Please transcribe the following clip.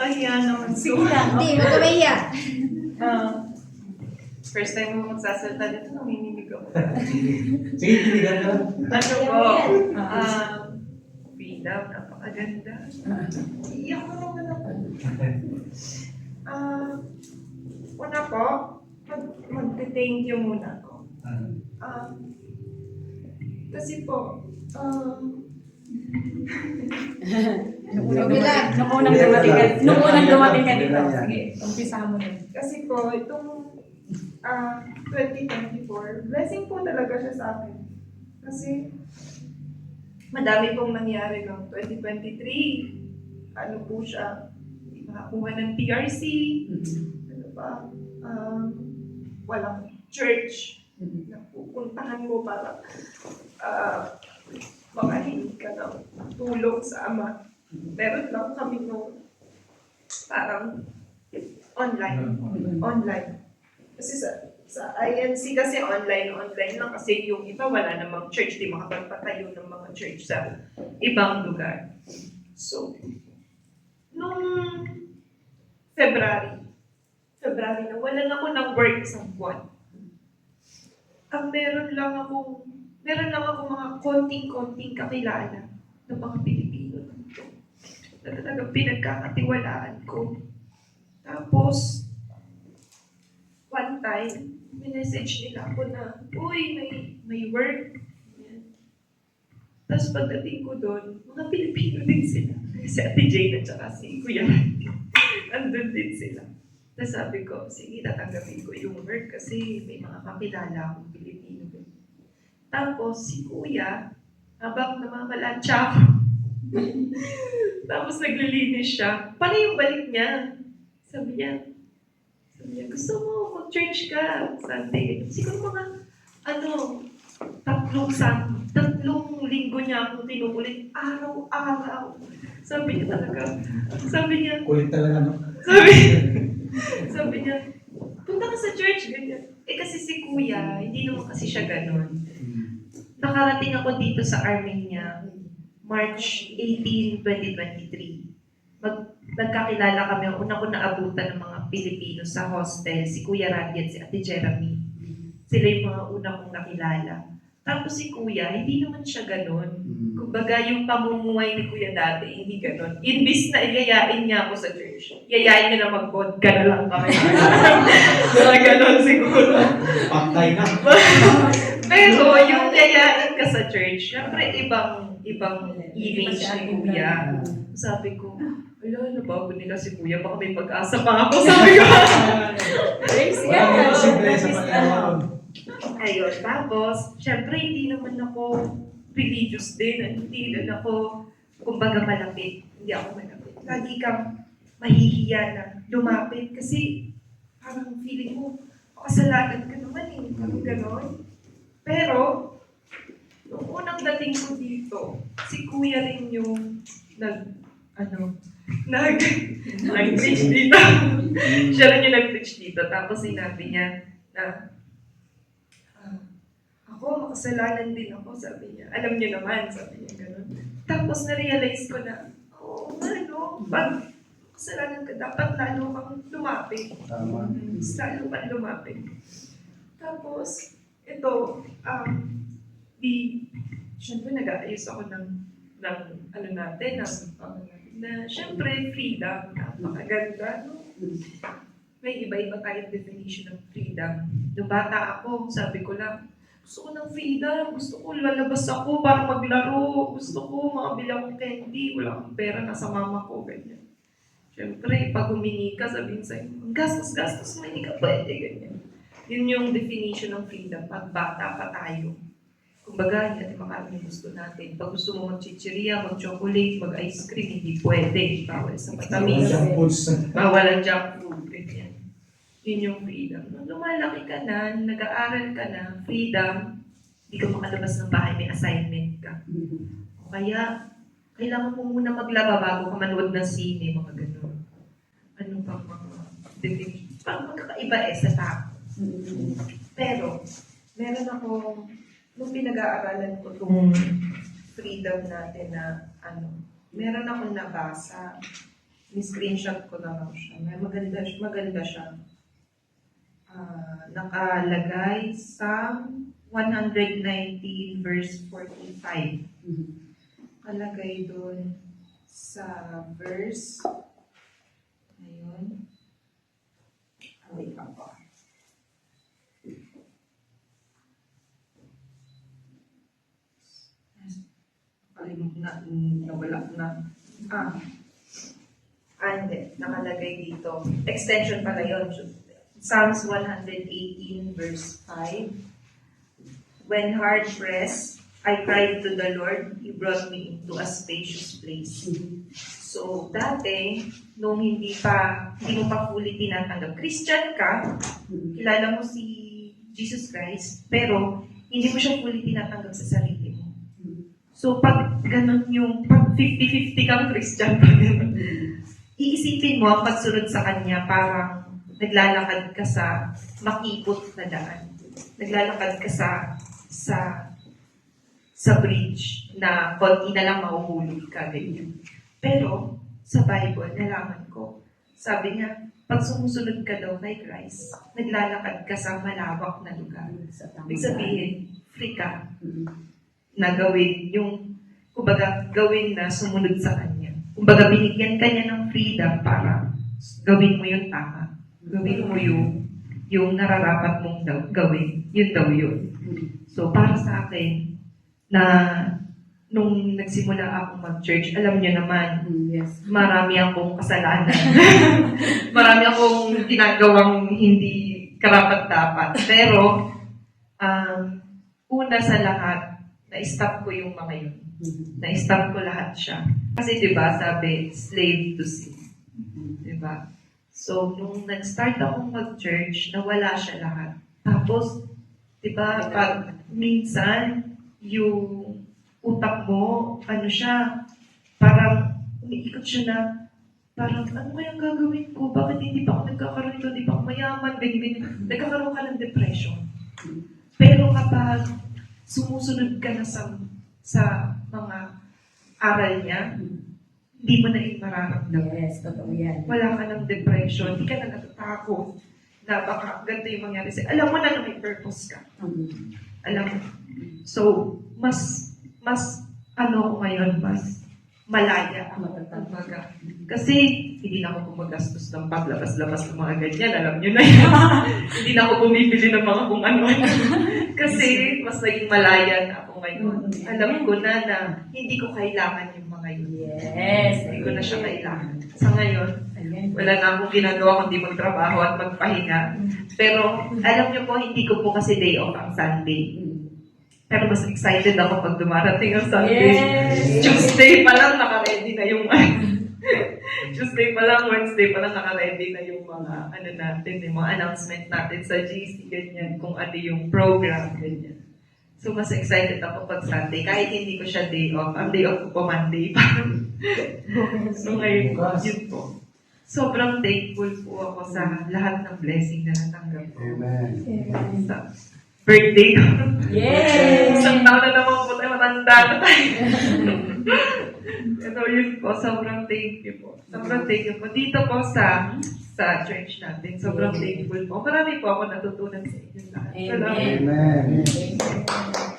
Nakakahiya naman. Sige lang. Hindi, huwag ka mahiya. First time mo magsasalita dito, nanginginig ako. Sige, kinigan ka lang. Ano po? Freedom, napakaganda. Iyak ko naman ako. Una po, mag-thank you muna ako. Kasi po, Nung unang dumating ka dito. Sige, umpisa mo na. kasi po, itong 2024, blessing po talaga siya sa akin. Kasi, madami pong nangyari ng 2023. Ano po siya, nakakuha ng PRC, ano pa, walang church na pupuntahan mo para makahingi ka ng tulong sa Ama. Meron lang kami nung parang online. Kasi sa INC kasi online lang kasi yung iba wala namang church, di makapagpatayo ng mga church sa ibang lugar. So, nung February na wala na ako ng work isang buwan. Ang meron lang ako mga konting kakilala ng mga Pilipino dito. Na talagang pinagkakatiwalaan ko. Tapos, one time, minessage nila ako na, uy, may work. Yan. Tapos pagdating ko doon, mga Pilipino din sila. Si Ate Jane at saka si Kuya Randy. Andun din sila. Tapos sabi ko, sige, tatanggapin ko yung work kasi may mga kakilala akong Pilipino doon. Tapos si Kuya, habang namamalansya ako, tapos naglilinis siya, paano yung balik niya? Sabi niya, gusto mo mag-church ka Sunday. Siguro mga, tatlong linggo niya akong tinukulit, araw-araw. Sabi niya, Kulit talaga, no? sabi niya, punta ka sa church, ganyan. Kasi si Kuya, hindi naman kasi siya ganon. Nakarating ako dito sa Armenia, March 18, 2023. Nagkakilala kami, una ko naabutan ng mga Pilipino sa hostel, si Kuya Randy at si Ate Jeremy. Sila yung mga una kong nakilala. Tapos si Kuya, hindi naman siya ganon. Kumbaga yung pamumuhay ni Kuya dati, hindi ganon. Imbis na iayain niya ako sa church, iayain niya na mag-vodka na lang kami. Mga ganon siguro. Paktay na. Pero yung iayain ka sa church, syempre ibang image ni Kuya. Sabi ko, ala, nabago nila si Kuya, baka may pag-asa pa ako, sabi ko. Wala mo posible sa Panginoon. Ayun, tapos, syempre hindi naman ako religious din, hindi din ako, kumbaga malapit, hindi ako malapit. Lagi kang mahihiya na lumapit kasi parang feeling mo, makasalanan ka naman eh, kami ganon. Pero, nung unang dating ko dito, si Kuya rin yung nag-preach dito. Siya rin yung nag-preach dito. Tapos sinabi niya na, ako, makasalanan din ako, sabi niya. Alam niyo naman, sabi niya gano'n. Tapos na-realize ko na, pag makasalanan ka, dapat lalo kang lumapit. Tama. Lalo kang lumapit. Tapos, ito, syempre nag-aayos ako ng syempre freedom, napakaganda, no? May iba-iba tayong definition ng freedom. Nung bata ako, sabi ko lang, gusto ko ng freedom, gusto ko lalabas ako para maglaro, gusto ko makabili akong candy, wala akong pera, nasa mama ko, ganyan. Syempre, pag humingi ka, sabihin sa'yo, gastos mo, hindi ka pwede, ganyan. Yun yung definition ng freedom, pag bata pa tayo. Kumbaga, hindi natin makaroon yung gusto natin. Pag gusto mo mag-chicheria, mag-chocolate, mag-ice cream, hindi pwede. Bawal sa matamis. Bawal ang junk food. Ganyan. Yun yung freedom. Nung lumalaki ka na, nag-aaral ka na, freedom, hindi ka makalabas ng bahay, may assignment ka. O kaya, kailangan mo muna maglaba bago ka manood ng sine, mga gano'n. Ano pang mga definition? Parang magkakaiba sa tao. Pero, meron akong, nung pinag-aaralan ko itong freedom natin na meron akong nabasa Ni-screenshot ko na lang siya. Maganda siya. Nakalagay sa 119 verse 45. Nakalagay doon sa verse. Ayun. Wait lang po. Nawala na. Hindi. Nakalagay dito. Extension pala yun. Psalms 118 verse 5. When hard pressed, I cried to the Lord. He brought me into a spacious place. So, dati, nung hindi mo pa fully tinatanggap, Christian ka, kilala mo si Jesus Christ, pero hindi mo siya fully tinatanggap sa sarili mo. So, pag ganun pag 50-50 kang Christian, iisipin mo ang pagsunod sa Kanya parang naglalakad ka sa makipot na daan. Naglalakad ka sa bridge na konti na lang mahuhulog ka, ganyan. Pero, sa Bible, nalaman ko, sabi niya, pag sumusunod ka daw kay Christ, naglalakad ka sa malawak na lugar. Ibig sabihin, free ka na gawin gawin na sumunod sa Kanya. Kumbaga, binigyan ka niya ng freedom para gawin mo yung tama. Gawin mo yung nararapat mong gawin. Yun daw yun. So, para sa akin, na nung nagsimula ako mag-church, alam niyo naman, marami akong kasalanan. Marami akong ginagawang hindi karapat-dapat. Pero, una sa lahat, na-stop ko yung mga yun. Na-stop ko lahat siya. Kasi diba, sabi, slave to sin. Diba? So, nung nag-start akong mag-church, nawala siya lahat. Tapos, diba, pag minsan, yung utak mo, parang umiikot siya na, parang, ano kayang gagawin ko? Bakit hindi pa ako nagkakaroon ito? Hindi pa ako mayaman? Nagkakaroon ka ng depression. Pero kapag sumusunod ka na sa mga aral niya, hindi mo na yung mararamdaman. Yes, totoo yan. Wala ka ng depression, hindi ka na natatakot na baka ganito yung mangyari sa'yo. Alam mo na may purpose ka. Alam mo. So, mas ako ngayon, mas malaya ako. Kumbaga. Kasi, hindi na ako gumagastos ng paglabas-labas ng mga ganyan. Alam nyo na yan. Hindi na ako bumibili ng mga kung ano. Kasi, mas naging malaya na ako ngayon. Alam ko na hindi ko kailangan yung mga yun. Yes. Hindi ko na siya kailangan. Sa ngayon, wala na akong ginagawa kundi magtrabaho at magpahinga. Pero, alam nyo po, hindi ko po kasi day off ang Sunday. Pero mas excited ako pag dumarating ang Sunday. Yes! Tuesday pa lang naka-ready na yung Tuesday pa lang, Wednesday pa lang naka-ready na yung mga natin, yung mga announcement natin sa GC, ganyan, kung ano yung program, ganyan. So, mas excited ako pag Sunday. Kahit hindi ko siya day off. Ang day off ko po Monday pa. So, ngayon, yun po. Sobrang thankful po ako sa lahat ng blessing na natanggap ko. Amen. Sa birthday ko. Yes! Isang taon na naman po tayo, matanda na tayo. Ito yun po, sobrang thank you po. Sobrang thank you po. Dito po sa church natin, sobrang thankful po. Marami po ako natutunan sa inyo lahat. Salamat. Amen.